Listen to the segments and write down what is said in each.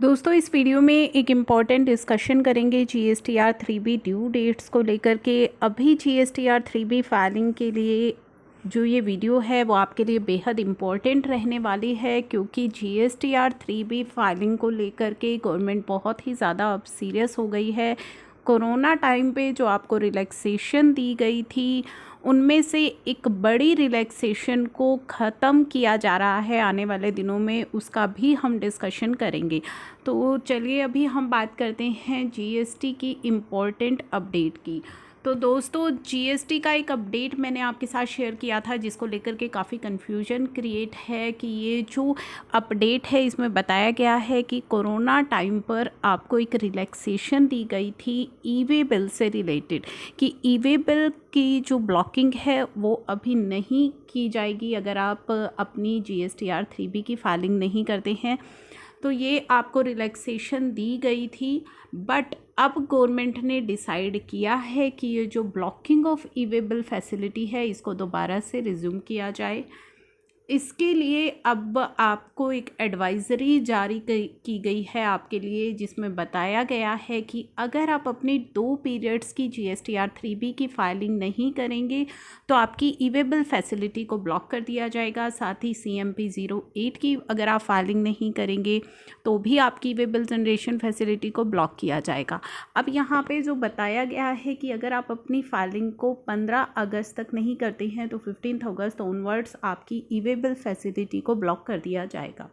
दोस्तों इस वीडियो में एक इम्पॉर्टेंट डिस्कशन करेंगे GSTR 3B ड्यू डेट्स को लेकर के। अभी GSTR 3B फाइलिंग के लिए जो ये वीडियो है वो आपके लिए बेहद इम्पॉर्टेंट रहने वाली है, क्योंकि GSTR 3B फाइलिंग को लेकर के गवर्नमेंट बहुत ही ज़्यादा अब सीरियस हो गई है। कोरोना टाइम पे जो आपको रिलैक्सेशन दी गई थी उनमें से एक बड़ी रिलैक्सेशन को ख़त्म किया जा रहा है आने वाले दिनों में, उसका भी हम डिस्कशन करेंगे। तो चलिए अभी हम बात करते हैं GST की इम्पोर्टेंट अपडेट की। तो दोस्तों GST का एक अपडेट मैंने आपके साथ शेयर किया था जिसको लेकर के काफ़ी कन्फ्यूजन क्रिएट है कि ये जो अपडेट है इसमें बताया गया है कि कोरोना टाइम पर आपको एक रिलैक्सेशन दी गई थी ई-वे बिल से रिलेटेड, कि ई-वे बिल की जो ब्लॉकिंग है वो अभी नहीं की जाएगी अगर आप अपनी GSTR 3B की फाइलिंग नहीं करते हैं। तो ये आपको रिलैक्सेशन दी गई थी, बट अब गवर्नमेंट ने डिसाइड किया है कि ये जो blocking of e-way bill facility है इसको दोबारा से रिज्यूम किया जाए। इसके लिए अब आपको एक एडवाइज़री जारी की गई है आपके लिए, जिसमें बताया गया है कि अगर आप अपनी 2 पीरियड्स की GSTR 3B की फाइलिंग नहीं करेंगे तो आपकी ई-वे बिल फैसिलिटी को ब्लॉक कर दिया जाएगा। साथ ही CMP 08 की अगर आप फाइलिंग नहीं करेंगे तो भी आपकी ई-वे बिल जनरेशन फैसिलिटी को ब्लॉक किया जाएगा। अब यहाँ पे जो बताया गया है कि अगर आप अपनी फाइलिंग को 15 अगस्त तक नहीं करते हैं तो 15 अगस्त ऑनवर्ड्स आपकी ई-वे बिल फैसिलिटी को ब्लॉक कर दिया जाएगा।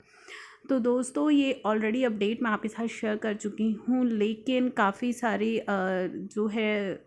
तो दोस्तों ये ऑलरेडी अपडेट मैं आपके साथ शेयर कर चुकी हूँ, लेकिन काफ़ी सारे जो है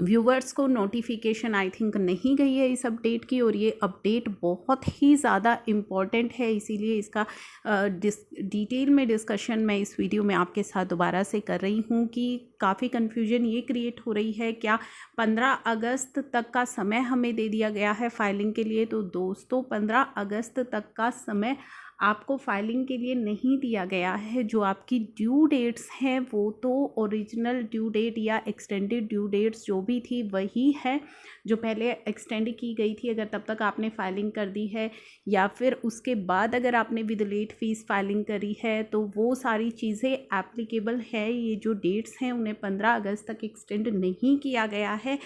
व्यूवर्स को नोटिफिकेशन आई थिंक नहीं गई है इस अपडेट की, और ये अपडेट बहुत ही ज़्यादा इम्पॉर्टेंट है, इसीलिए इसका डिटेल में डिस्कशन मैं इस वीडियो में आपके साथ दोबारा से कर रही हूँ कि काफ़ी कन्फ्यूजन ये क्रिएट हो रही है। क्या 15 अगस्त तक का समय हमें दे दिया गया है फाइलिंग के लिए? तो दोस्तों 15 अगस्त तक का समय आपको फाइलिंग के लिए नहीं दिया गया है। जो आपकी ड्यू डेट्स हैं वो तो ओरिजिनल ड्यू डेट या एक्सटेंडेड ड्यू डेट्स जो भी थी वही है जो पहले एक्सटेंड की गई थी, अगर तब तक आपने फाइलिंग कर दी है, या फिर उसके बाद अगर आपने विद लेट फीस फाइलिंग करी है तो वो सारी चीज़ें एप्लीकेबल है। ये जो डेट्स हैं उन्हें 15 अगस्त तक एक्सटेंड नहीं किया गया है,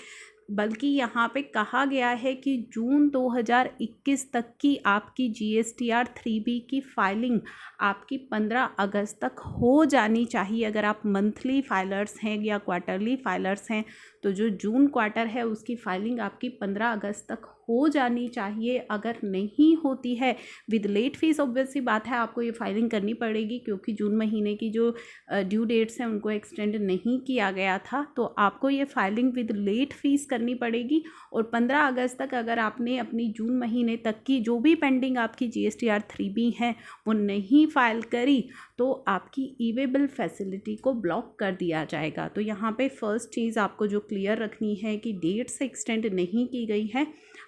बल्कि यहाँ पे कहा गया है कि जून 2021 तक की आपकी GSTR 3B की फाइलिंग आपकी 15 अगस्त तक हो जानी चाहिए। अगर आप मंथली फाइलर्स हैं या क्वार्टरली फाइलर्स हैं तो जो जून क्वार्टर है उसकी फाइलिंग आपकी 15 अगस्त तक हो जानी चाहिए। अगर नहीं होती है विद लेट फीस, ऑब्वियस सी बात है आपको ये फाइलिंग करनी पड़ेगी, क्योंकि जून महीने की जो ड्यू डेट्स हैं उनको एक्सटेंड नहीं किया गया था, तो आपको ये फाइलिंग विद लेट फीस करनी पड़ेगी। और 15 अगस्त तक अगर आपने अपनी जून महीने तक की जो भी पेंडिंग आपकी GSTR 3B है वो नहीं फाइल करी तो आपकी ई-वे बिल फैसिलिटी को ब्लॉक कर दिया जाएगा। तो यहाँ पे फर्स्ट चीज़ आपको जो क्लियर रखनी है कि डेट्स एक्सटेंड नहीं की गई है,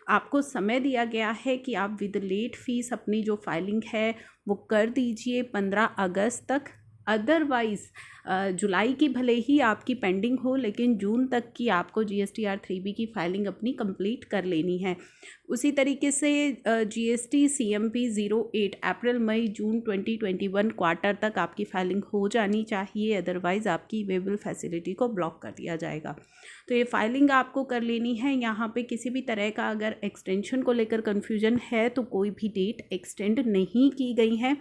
आपको समय दिया गया है कि आप विद लेट फीस अपनी जो फाइलिंग है वो कर दीजिए 15 अगस्त तक। अदरवाइज़ जुलाई की भले ही आपकी पेंडिंग हो, लेकिन जून तक की आपको GSTR 3B की फाइलिंग अपनी कंप्लीट कर लेनी है। उसी तरीके से GST CMP 08 अप्रैल मई जून 2021 क्वार्टर तक आपकी फाइलिंग हो जानी चाहिए, अदरवाइज़ आपकी ई-वे बिल फैसिलिटी को ब्लॉक कर दिया जाएगा। तो ये फाइलिंग आपको कर लेनी है। यहाँ पे किसी भी तरह का अगर एक्सटेंशन को लेकर कन्फ्यूजन है तो कोई भी डेट एक्सटेंड नहीं की गई है।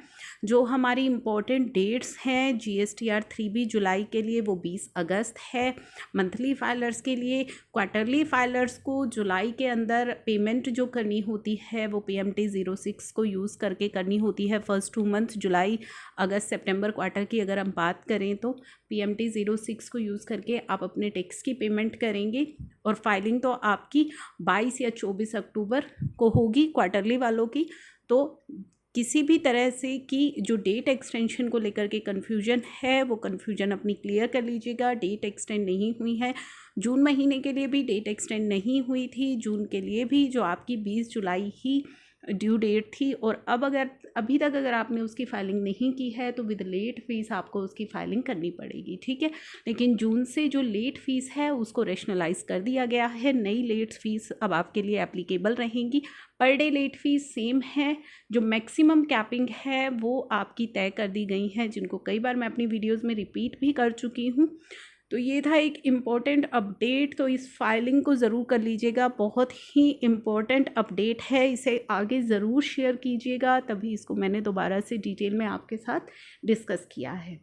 जो हमारी इम्पोर्टेंट डेट्स हैं GSTR 3B जुलाई के लिए वो 20 अगस्त है मंथली फाइलर्स के लिए। क्वार्टरली फाइलर्स को जुलाई के अंदर पेमेंट जो करनी होती है वो PMT 06 को यूज़ करके करनी होती है। फर्स्ट 2 मंथ जुलाई अगस्त सितंबर क्वार्टर की अगर हम बात करें तो PMT 06 को यूज़ करके आप अपने टैक्स की पेमेंट करेंगे, और फाइलिंग तो आपकी 22 या 24 अक्टूबर को होगी क्वार्टरली वालों की। तो किसी भी तरह से की जो डेट एक्सटेंशन को लेकर के कन्फ्यूजन है वो कन्फ्यूजन अपनी क्लियर कर लीजिएगा। डेट एक्सटेंड नहीं हुई है, जून महीने के लिए भी डेट एक्सटेंड नहीं हुई थी, जून के लिए भी जो आपकी 20 जुलाई ही ड्यू डेट थी, और अब अगर अभी तक अगर आपने उसकी फाइलिंग नहीं की है तो विद लेट फीस आपको उसकी फाइलिंग करनी पड़ेगी, ठीक है। लेकिन जून से जो लेट फीस है उसको रेशनलाइज कर दिया गया है, नई लेट फीस अब आपके लिए एप्लीकेबल रहेंगी। Per day late fees same है, जो मैक्सिमम कैपिंग है वो आपकी तय कर दी गई है, जिनको कई बार मैं अपनी वीडियोज़ में रिपीट भी कर चुकी हूँ। तो ये था एक इम्पॉर्टेंट अपडेट, तो इस फाइलिंग को ज़रूर कर लीजिएगा, बहुत ही इम्पॉर्टेंट अपडेट है, इसे आगे ज़रूर शेयर कीजिएगा, तभी इसको मैंने दोबारा से डिटेल में आपके साथ डिस्कस किया है।